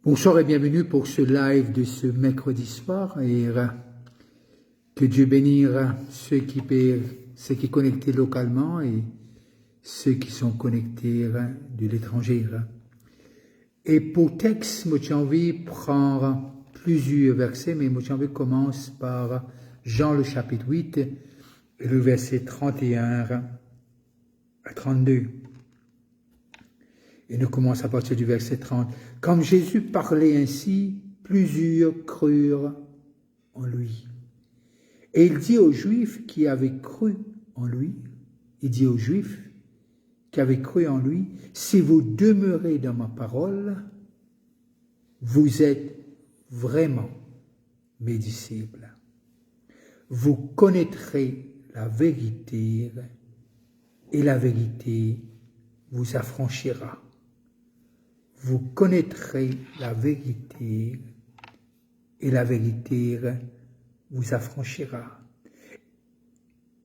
Bonsoir et bienvenue pour ce live de ce mercredi soir et que Dieu bénisse ceux qui sont connectés localement et ceux qui sont connectés de l'étranger. Et pour texte, moi j'ai envie de prendre plusieurs versets, mais moi j'ai envie de commencer par Jean le chapitre 8 et le verset 31 à 32. Et nous commençons à partir du verset 30. Comme Jésus parlait ainsi, plusieurs crurent en lui. Et il dit aux Juifs qui avaient cru en lui, si vous demeurez dans ma parole, vous êtes vraiment mes disciples. Vous connaîtrez la vérité et la vérité vous affranchira. Vous connaîtrez la vérité et la vérité vous affranchira.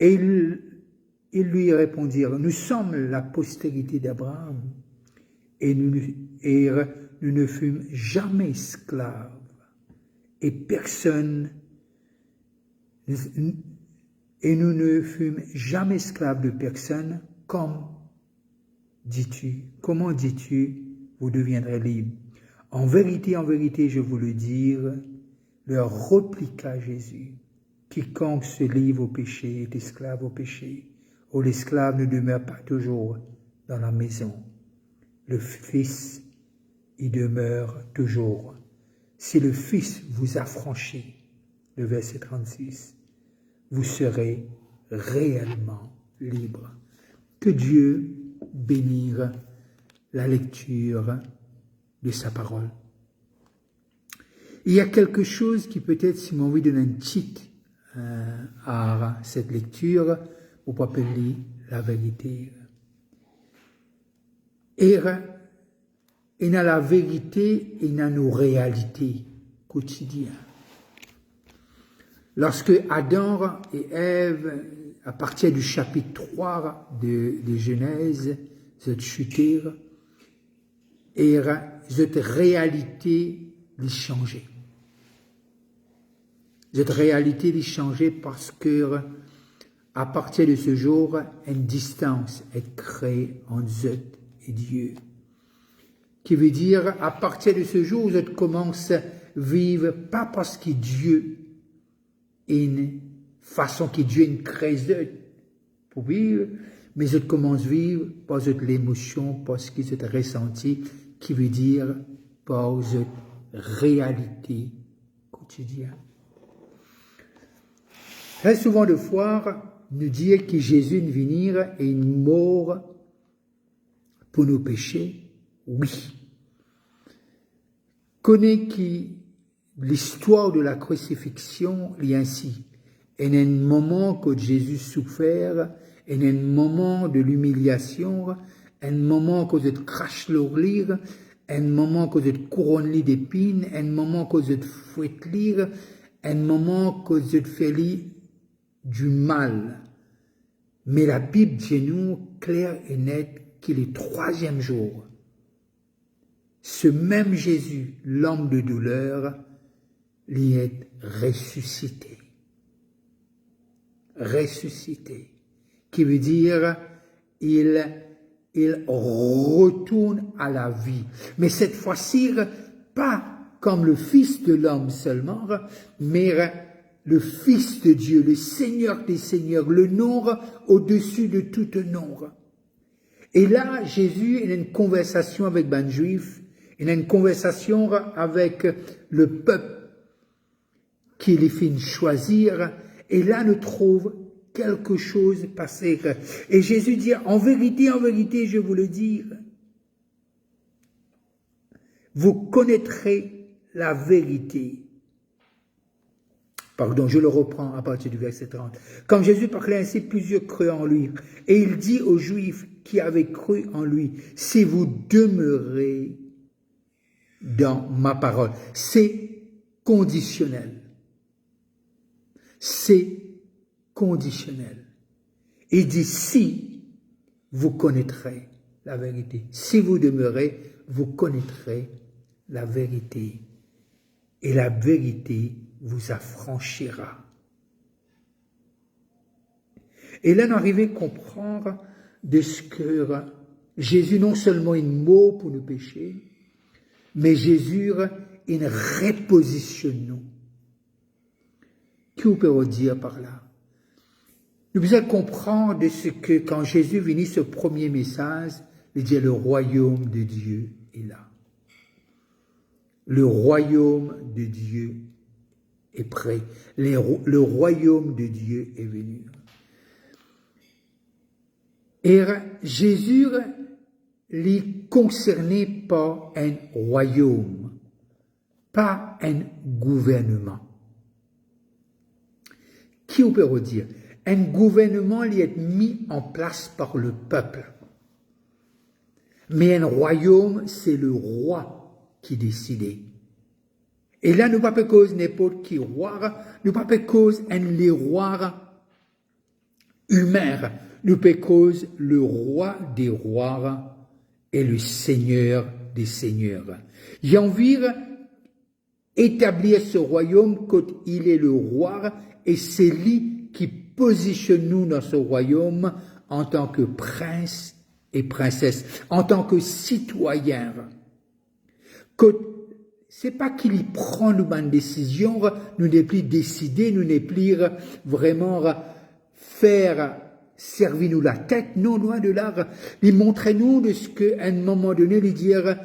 Et ils lui répondirent, nous sommes la postérité d'Abraham et nous ne fûmes jamais esclaves et nous ne fûmes jamais esclaves de personne, comment dis-tu, vous deviendrez libres. En vérité, je vous le dis, leur répliqua Jésus, quiconque se livre au péché est esclave au péché. Oh, l'esclave ne demeure pas toujours dans la maison. Le Fils y demeure toujours. Si le Fils vous affranchit, le verset 36, vous serez réellement libre. Que Dieu bénisse la lecture de sa parole. Il y a quelque chose qui peut-être, si m'envie de donner un titre à cette lecture, on peut appeler la vérité. Et dans la vérité, et dans nos réalités quotidiennes. Lorsque Adam et Ève, à partir du chapitre 3 de Genèse, ils ont chuté, et cette réalité les changeait. Cette réalité les changeait parce que, à partir de ce jour, une distance est créée entre eux et Dieu. Qui veut dire, à partir de ce jour, vous commencez à vivre, pas parce que Dieu est une façon que Dieu crée pour vivre, mais vous commencez à vivre par l'émotion, parce que vous êtes ressenti, qui veut dire par votre réalité quotidienne. Très souvent de fois, nous dire que Jésus est venu et est mort pour nos péchés, oui. Connaît qui l'histoire de la crucifixion est ainsi. Il y a un moment que Jésus souffert, il y a un moment de l'humiliation, un moment que vous crache l'orlire, un moment que vous couronne d'épines, un moment que vous fouette lire, un moment que vous fait du mal. Mais la Bible dit nous, clair et net, qu'il est troisième jour. Ce même Jésus, l'homme de douleur, lui est ressuscité. Ressuscité. Qui veut dire, il retourne à la vie. Mais cette fois-ci, pas comme le Fils de l'homme seulement, mais le Fils de Dieu, le Seigneur des Seigneurs, le nom au-dessus de tout nom. Et là, Jésus, il a une conversation avec les Juifs, il a une conversation avec le peuple qu'il finit choisir, et là, nous trouve quelque chose passer. Et Jésus dit, en vérité, je vous le dis, vous connaîtrez la vérité. Pardon, je le reprends à partir du verset 30. Comme Jésus parlait ainsi, plusieurs crurent en lui. Et il dit aux Juifs qui avaient cru en lui, si vous demeurez dans ma parole. C'est conditionnel. C'est conditionnel. Il dit, si vous connaîtrez la vérité. Si vous demeurez, vous connaîtrez la vérité, et la vérité vous affranchira. Et là, nous arrivons à comprendre de ce que Jésus non seulement est mort pour nos péchés, mais Jésus est une reposition nous. Qu'est-ce qu'on peut dire par là? Nous devons comprendre de ce que quand Jésus venait ce premier message, il dit le royaume de Dieu est là. Le royaume de Dieu est prêt. Le royaume de Dieu est venu. Et Jésus n'est concerné par un royaume, pas un gouvernement. Qui on peut dire? Un gouvernement lui est mis en place par le peuple. Mais un royaume, c'est le roi qui décide. Et là, nous ne pas cause n'importe qui roi, nous pas cause un les rois humains, nous pas cause le roi des rois et le seigneur des seigneurs. J'ai envie d'établir ce royaume quand il est le roi et c'est lui qui positionne nous dans ce royaume en tant que prince et princesse, en tant que citoyen. C'est pas qu'il y prend nous une décision, nous n'est plus décider, nous n'est plus vraiment faire servir nous la tête, non, loin de là, il montre nous de ce qu'à un moment donné, il dire,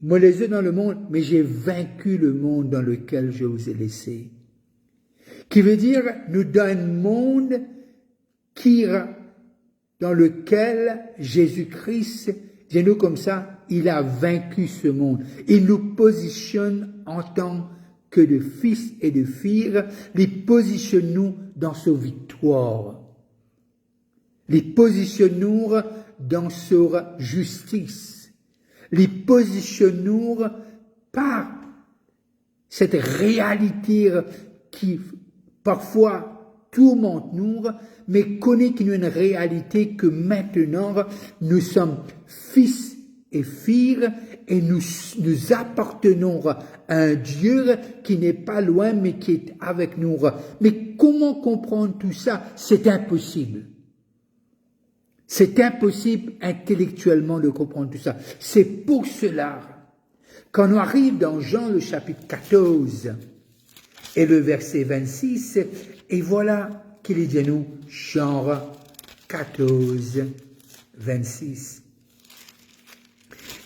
moi les yeux dans le monde, mais j'ai vaincu le monde dans lequel je vous ai laissé. Qui veut dire, nous dans un monde dans lequel Jésus-Christ, dis-nous comme ça, il a vaincu ce monde. Il nous positionne en tant que de fils et de filles, il positionne nous dans sa victoire. Il positionne nous dans sa justice. Il positionne nous par cette réalité qui parfois tourmente nous, mais connaît qu'il y a une réalité que maintenant nous sommes fils et filles et nous appartenons à un Dieu qui n'est pas loin mais qui est avec nous. Mais comment comprendre tout ça? C'est impossible. C'est impossible intellectuellement de comprendre tout ça. C'est pour cela, quand on arrive dans Jean le chapitre 14 et le verset 26, et voilà qu'il est dit à nous, Jean 14, 26.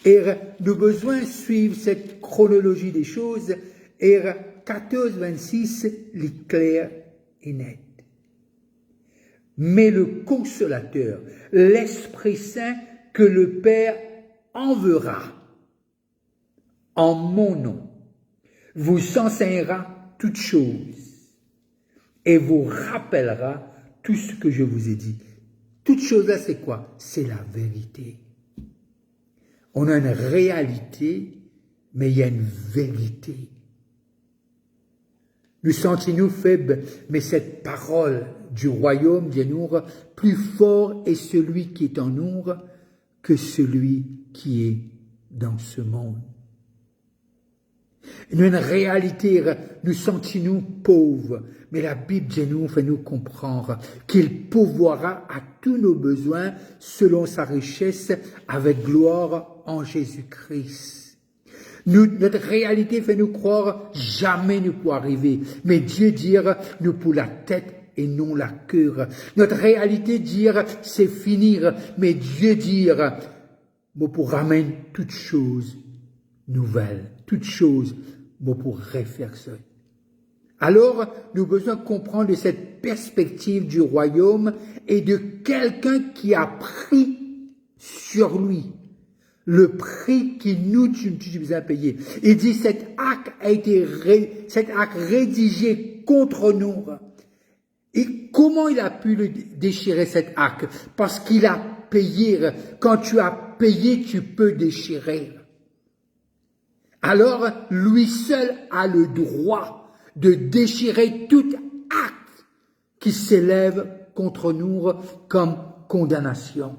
Et nous avons besoin de suivre cette chronologie des choses, et 14, 26, est clair et net. Mais le consolateur, l'Esprit Saint que le Père enverra en mon nom, vous enseignera toutes choses et vous rappellera tout ce que je vous ai dit. Toutes choses là, c'est quoi? C'est la vérité. On a une réalité, mais il y a une vérité. Nous sentons-nous faibles, mais cette parole du royaume de nous, plus fort est celui qui est en nous que celui qui est dans ce monde. Nous, une réalité, nous sentons-nous pauvres, mais la Bible de nous fait nous comprendre qu'il pourvoira à tous nos besoins selon sa richesse avec gloire en Jésus-Christ. Notre réalité fait nous croire jamais nous pourrons arriver, mais Dieu dire nous pour la tête et non la queue. Notre réalité dire c'est finir, mais Dieu dire moi pour ramener toutes choses nouvelles, toutes choses moi pour refaire ça. Alors, nous avons besoin de comprendre cette perspective du royaume et de quelqu'un qui a pris sur lui le prix qui nous a payé. Il dit cet acte a été rédigé contre nous. Et comment il a pu le déchirer cet acte? Parce qu'il a payé. Quand tu as payé, tu peux déchirer. Alors, lui seul a le droit de déchirer tout acte qui s'élève contre nous comme condamnation.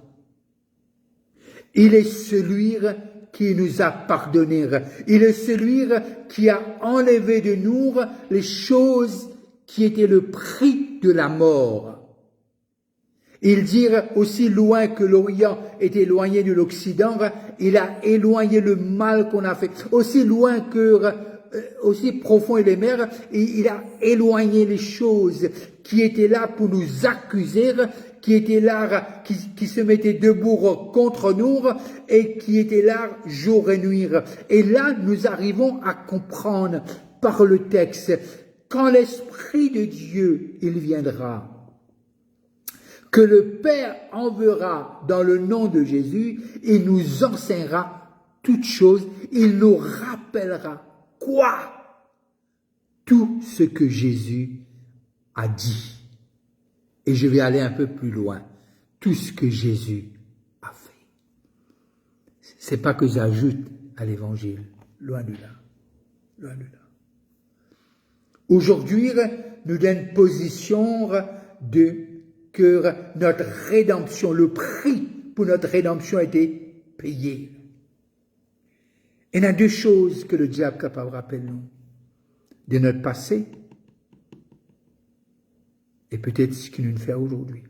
Il est celui qui nous a pardonné. Il est celui qui a enlevé de nous les choses qui étaient le prix de la mort. Il dit aussi loin que l'Orient est éloigné de l'Occident, il a éloigné le mal qu'on a fait. Aussi loin que, aussi profond est les mers, il a éloigné les choses qui étaient là pour nous accuser, qui étaient là, qui se mettaient debout contre nous et qui étaient là jour et nuit. Et là, nous arrivons à comprendre par le texte, quand l'Esprit de Dieu, il viendra, que le Père enverra dans le nom de Jésus, il nous enseignera toutes choses, il nous rappellera quoi? Tout ce que Jésus a dit. Et je vais aller un peu plus loin. Tout ce que Jésus a fait. C'est pas que j'ajoute à l'évangile. Loin de là. Loin de là. Aujourd'hui, nous dans une position de que notre rédemption, le prix pour notre rédemption a été payé. Il y a deux choses que le diable est capable de rappeler nous. De notre passé et peut-être ce qu'il nous fait aujourd'hui.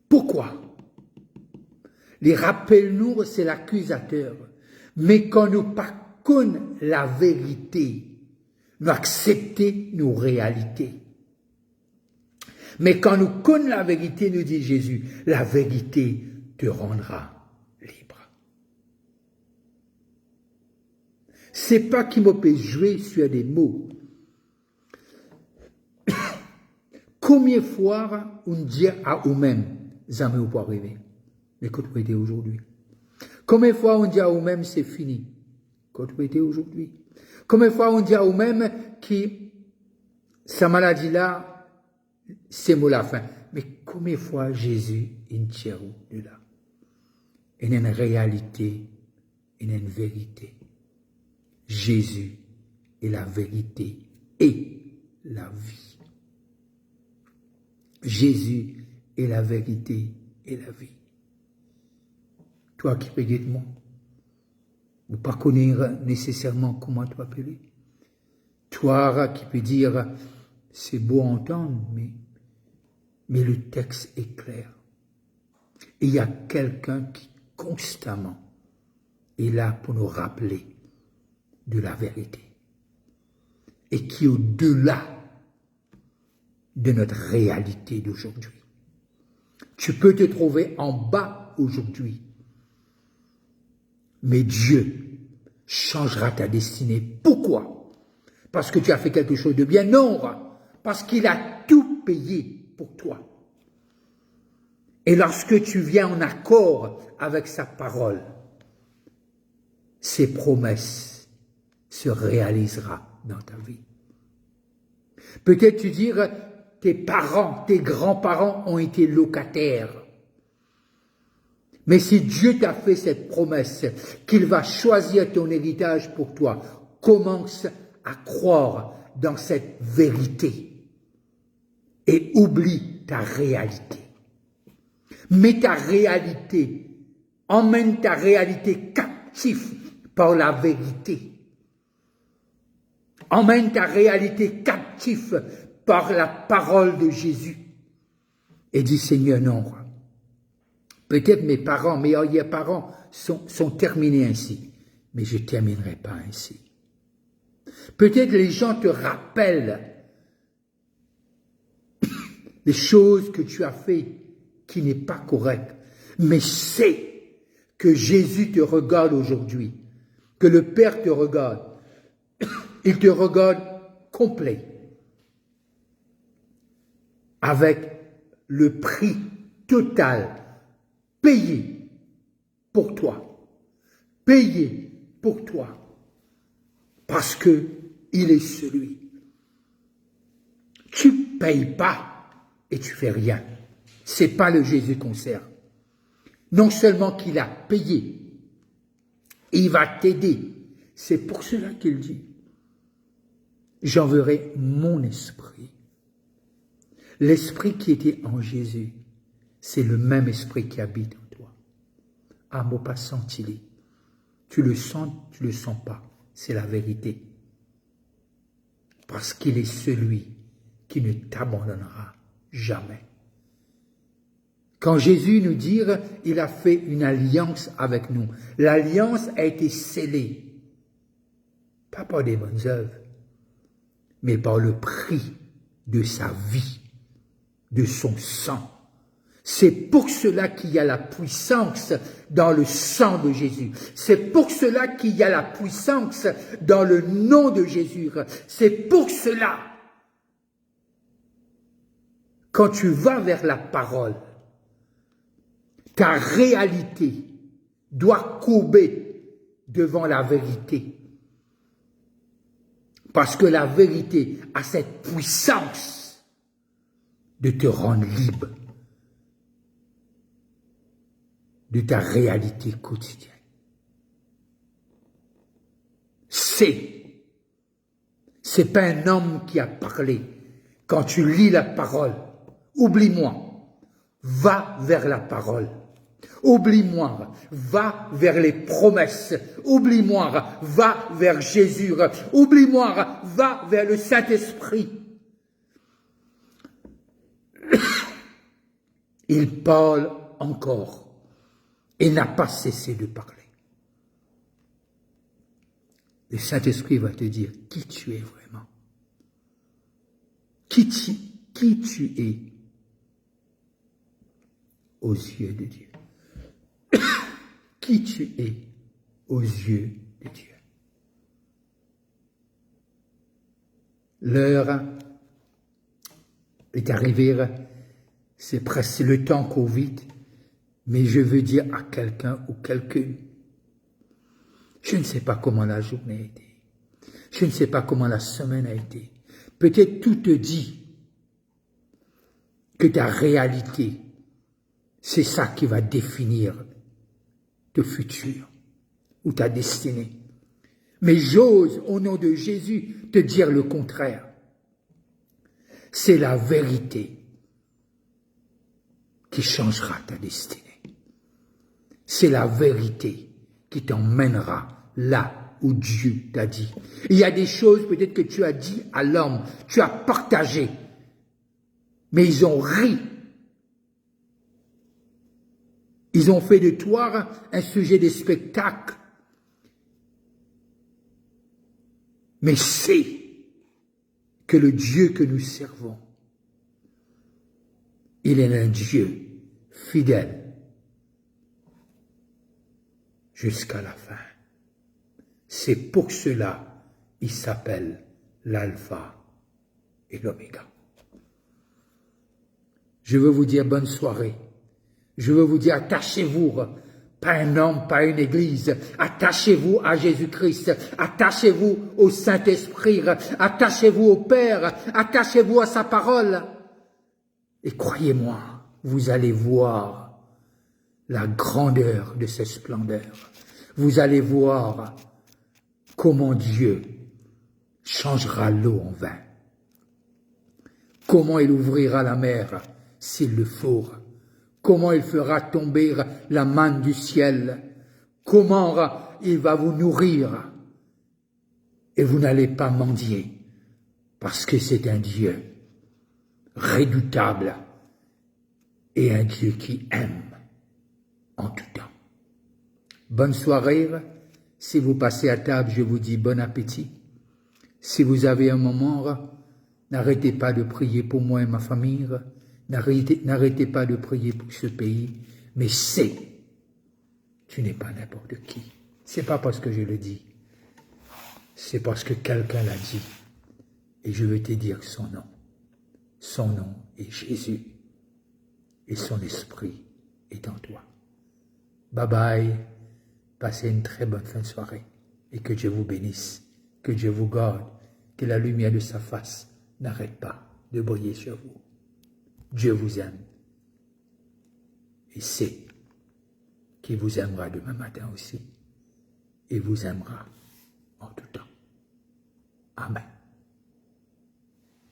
Pourquoi? Les rappels-nous, c'est l'accusateur. Mais quand nous pas connaissons la vérité, nous acceptons nos réalités. Mais quand nous connaissons la vérité, nous dit Jésus, la vérité te rendra libre. C'est pas qu'il me peut jouer sur des mots. Combien de fois on dit à nous-mêmes, jamais on peut arriver, mais quand vous êtes aujourd'hui. Combien de fois on dit à nous-mêmes, c'est fini, quand vous êtes aujourd'hui. Combien de fois on dit à nous-mêmes que sa maladie-là, c'est mot la fin. Mais combien de fois Jésus il tire de là? Il y a une réalité, il y a une vérité. Jésus est la vérité et la vie. Jésus est la vérité et la vie. Toi qui peux dire moi, ou pas connaître nécessairement comment tu appeler. Toi qui peux dire, c'est beau à entendre, mais le texte est clair. Et il y a quelqu'un qui constamment est là pour nous rappeler de la vérité. Et qui est au-delà de notre réalité d'aujourd'hui. Tu peux te trouver en bas aujourd'hui. Mais Dieu changera ta destinée. Pourquoi? Parce que tu as fait quelque chose de bien? Non, parce qu'il a tout payé pour toi. Et lorsque tu viens en accord avec sa parole, ses promesses se réaliseront dans ta vie. Peut-être tu dire, tes parents, tes grands-parents ont été locataires. Mais si Dieu t'a fait cette promesse, qu'il va choisir ton héritage pour toi, commence à croire dans cette vérité et oublie ta réalité. Mets ta réalité, emmène ta réalité captive par la vérité. Emmène ta réalité captive par la parole de Jésus. Et dis, Seigneur, non. Peut-être mes parents, mes arrière-parents sont terminés ainsi, mais je ne terminerai pas ainsi. Peut-être les gens te rappellent les choses que tu as fait qui n'est pas correct, mais sais que Jésus te regarde aujourd'hui, que le Père te regarde. Il te regarde complet, avec le prix total payé pour toi, payé pour toi, parce que il est celui. Tu payes pas et tu fais rien. C'est pas le Jésus qu'on sert. Non seulement qu'il a payé, il va t'aider. C'est pour cela qu'il dit, j'enverrai mon esprit. L'esprit qui était en Jésus, c'est le même esprit qui habite en toi. Ah, moi pas senti. Tu le sens pas. C'est la vérité. Parce qu'il est celui qui ne t'abandonnera jamais. Quand Jésus nous dit, il a fait une alliance avec nous. L'alliance a été scellée, pas par des bonnes œuvres, mais par le prix de sa vie, de son sang. C'est pour cela qu'il y a la puissance dans le sang de Jésus. C'est pour cela qu'il y a la puissance dans le nom de Jésus. C'est pour cela, quand tu vas vers la parole, ta réalité doit courber devant la vérité. Parce que la vérité a cette puissance de te rendre libre de ta réalité quotidienne. C'est pas un homme qui a parlé. Quand tu lis la parole, oublie-moi, va vers la parole. Oublie-moi, va vers les promesses. Oublie-moi, va vers Jésus. Oublie-moi, va vers le Saint-Esprit. Il parle encore et n'a pas cessé de parler. Le Saint-Esprit va te dire qui tu es vraiment. Qui tu es aux yeux de Dieu. Qui tu es aux yeux de Dieu. L'heure est arrivée, c'est presque le temps court vite, mais je veux dire à quelqu'un ou quelqu'une, je ne sais pas comment la journée a été, je ne sais pas comment la semaine a été, peut-être tout te dit que ta réalité, c'est ça qui va définir ton futur ou ta destinée. Mais j'ose, au nom de Jésus, te dire le contraire. C'est la vérité qui changera ta destinée. C'est la vérité qui t'emmènera là où Dieu t'a dit. Il y a des choses peut-être que tu as dit à l'homme, tu as partagé, mais ils ont ri. Ils ont fait de toi un sujet de spectacle. Mais c'est que le Dieu que nous servons, il est un Dieu fidèle jusqu'à la fin. C'est pour cela il s'appelle l'alpha et l'oméga. Je veux vous dire bonne soirée. Je veux vous dire, attachez-vous, pas un homme, pas une église, attachez-vous à Jésus-Christ, attachez-vous au Saint-Esprit, attachez-vous au Père, attachez-vous à sa parole. Et croyez-moi, vous allez voir la grandeur de cette splendeur. Vous allez voir comment Dieu changera l'eau en vin. Comment il ouvrira la mer s'il le faut. Comment il fera tomber la manne du ciel. Comment il va vous nourrir. Et vous n'allez pas mendier. Parce que c'est un Dieu redoutable et un Dieu qui aime en tout temps. Bonne soirée. Si vous passez à table, je vous dis bon appétit. Si vous avez un moment, n'arrêtez pas de prier pour moi et ma famille. N'arrêtez pas de prier pour ce pays. Mais tu n'es pas n'importe qui. C'est pas parce que je le dis. C'est parce que quelqu'un l'a dit. Et je vais te dire son nom. Son nom est Jésus. Et son esprit est en toi. Bye bye. Passez une très bonne fin de soirée. Et que Dieu vous bénisse. Que Dieu vous garde. Que la lumière de sa face n'arrête pas de briller sur vous. Dieu vous aime. Et sait qu'il vous aimera demain matin aussi. Et vous aimera en tout temps. Amen.